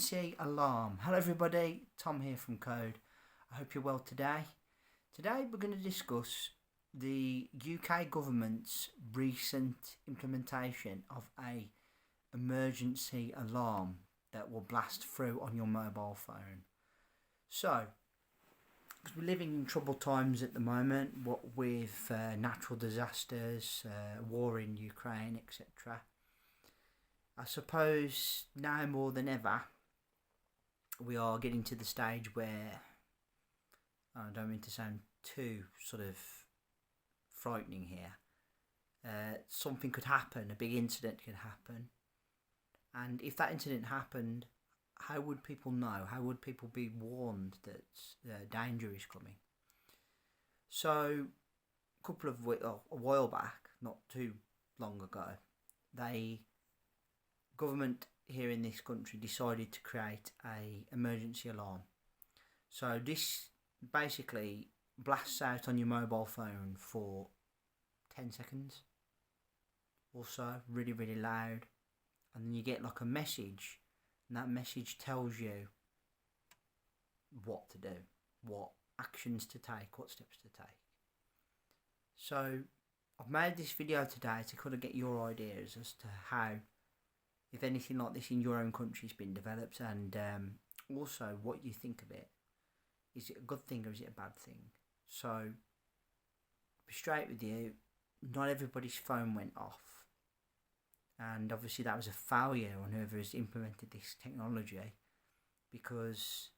Emergency alarm. Hello everybody, Tom here from Code. I hope you're well today. Today we're going to discuss the UK government's recent implementation of a emergency alarm that will blast through on your mobile phone. So, because we're living in troubled times at the moment, what with natural disasters, war in Ukraine, etc. I suppose now more than ever we are getting to the stage where, I don't mean to sound too sort of frightening here, something could happen, a big incident could happen, and if that incident happened, how would people know? How would people be warned that danger is coming? So a while back, not too long ago, government here in this country decided to create a emergency alarm. So this basically blasts out on your mobile phone for 10 seconds or so, really loud, and then you get like a message, and that message tells you what to do, what actions to take, what steps to take. So I've made this video today to kind of get your ideas as to how, if anything like this in your own country has been developed, and also what you think of it. Is it a good thing or is it a bad thing? So, I'll be straight with you, not everybody's phone went off. And obviously that was a failure on whoever has implemented this technology, because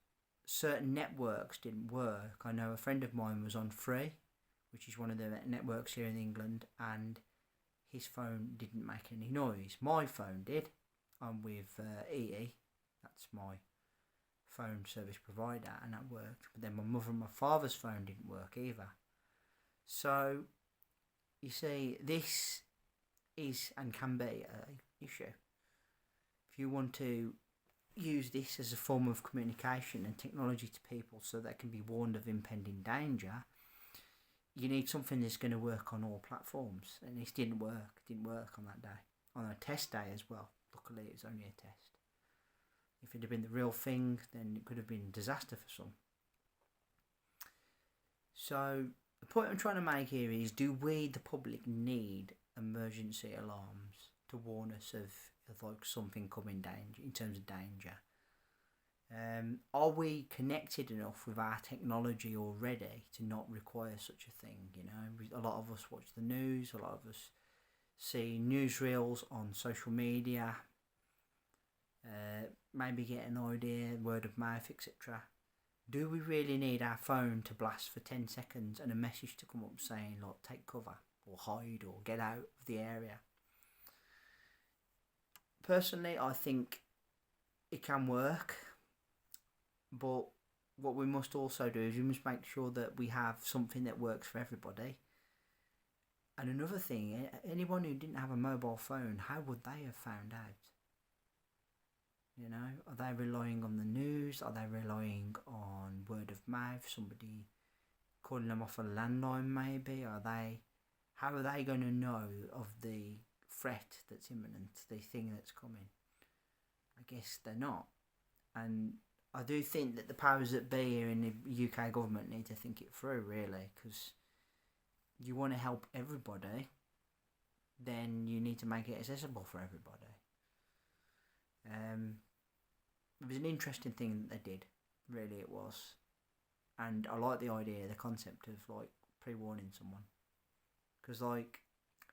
certain networks didn't work. I know a friend of mine was on Free, which is one of the networks here in England, and his phone didn't make any noise. My phone did. I'm with EE, that's my phone service provider, and that worked. But then my mother and my father's phone didn't work either. So, you see, this is and can be an issue. If you want to use this as a form of communication and technology to people so they can be warned of impending danger, you need something that's going to work on all platforms. And this didn't work. It didn't work on that day. On a test day as well. Luckily, it was only a test. If it had been the real thing, then it could have been a disaster for some. So, the point I'm trying to make here is, do we, the public, need emergency alarms to warn us of like something coming danger, in terms of danger? Are we connected enough with our technology already to not require such a thing? You know, a lot of us watch the news, a lot of us see newsreels on social media, maybe get an idea, word of mouth, etc. Do we really need our phone to blast for 10 seconds and a message to come up saying, like, take cover or hide or get out of the area? Personally, I think it can work, but what we must also do is we must make sure that we have something that works for everybody. And another thing, anyone who didn't have a mobile phone, how would they have found out? You know, are they relying on the news? Are they relying on word of mouth? Somebody calling them off a landline maybe? How are they going to know of the threat that's imminent, the thing that's coming? I guess they're not. And I do think that the powers that be here in the UK government need to think it through, really, because you want to help everybody, then you need to make it accessible for everybody. It was an interesting thing that they did, really it was. And I like the idea, the concept of like pre-warning someone. Because like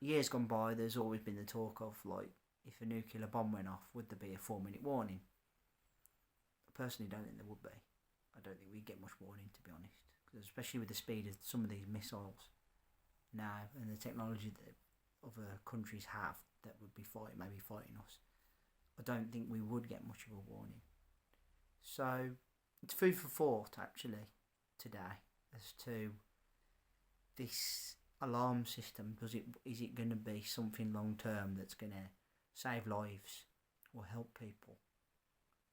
years gone by, there's always been the talk of like, if a nuclear bomb went off, would there be a 4-minute warning? I personally don't think there would be. I don't think we'd get much warning, to be honest. Because especially with the speed of some of these missiles now and the technology that other countries have that would be maybe fighting us, I don't think we would get much of a warning. So it's food for thought actually today as to this alarm system. Is it going to be something long term that's going to save lives or help people,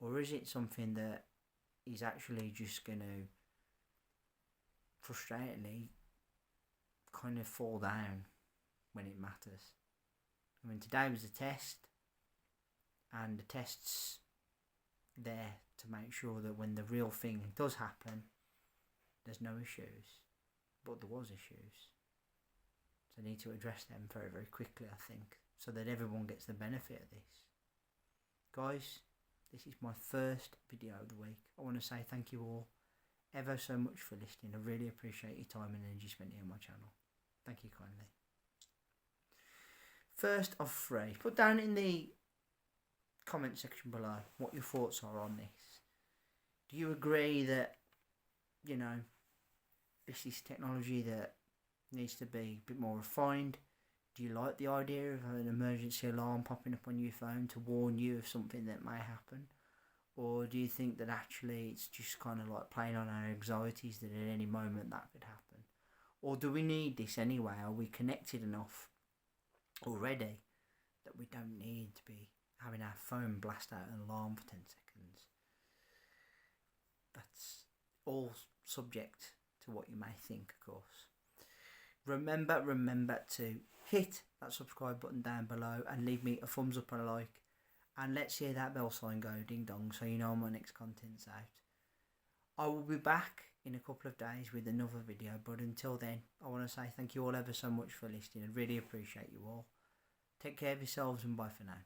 or is it something that is actually just going to frustratingly kind of fall down when it matters? I mean, today was a test, and the tests there to make sure that when the real thing does happen, there's no issues. But there was issues. So I need to address them very, very quickly, I think, so that everyone gets the benefit of this. Guys, this is my first video of the week. I want to say thank you all ever so much for listening. I really appreciate your time and energy spent here on my channel. Thank you kindly. First of three, put down in the comment section below what your thoughts are on this. Do you agree that, you know, this is technology that needs to be a bit more refined? Do you like the idea of an emergency alarm popping up on your phone to warn you of something that may happen? Or do you think that actually it's just kind of like playing on our anxieties that at any moment that could happen? Or do we need this anyway? Are we connected enough already that we don't need to be having our phone blast out an alarm for 10 seconds? That's all subject to what you may think, of course. Remember to hit that subscribe button down below and leave me a thumbs up and a like. And let's hear that bell sign go ding dong so you know my next content's out. I will be back in a couple of days with another video, but until then, I want to say thank you all ever so much for listening. I really appreciate you all. Take care of yourselves and bye for now.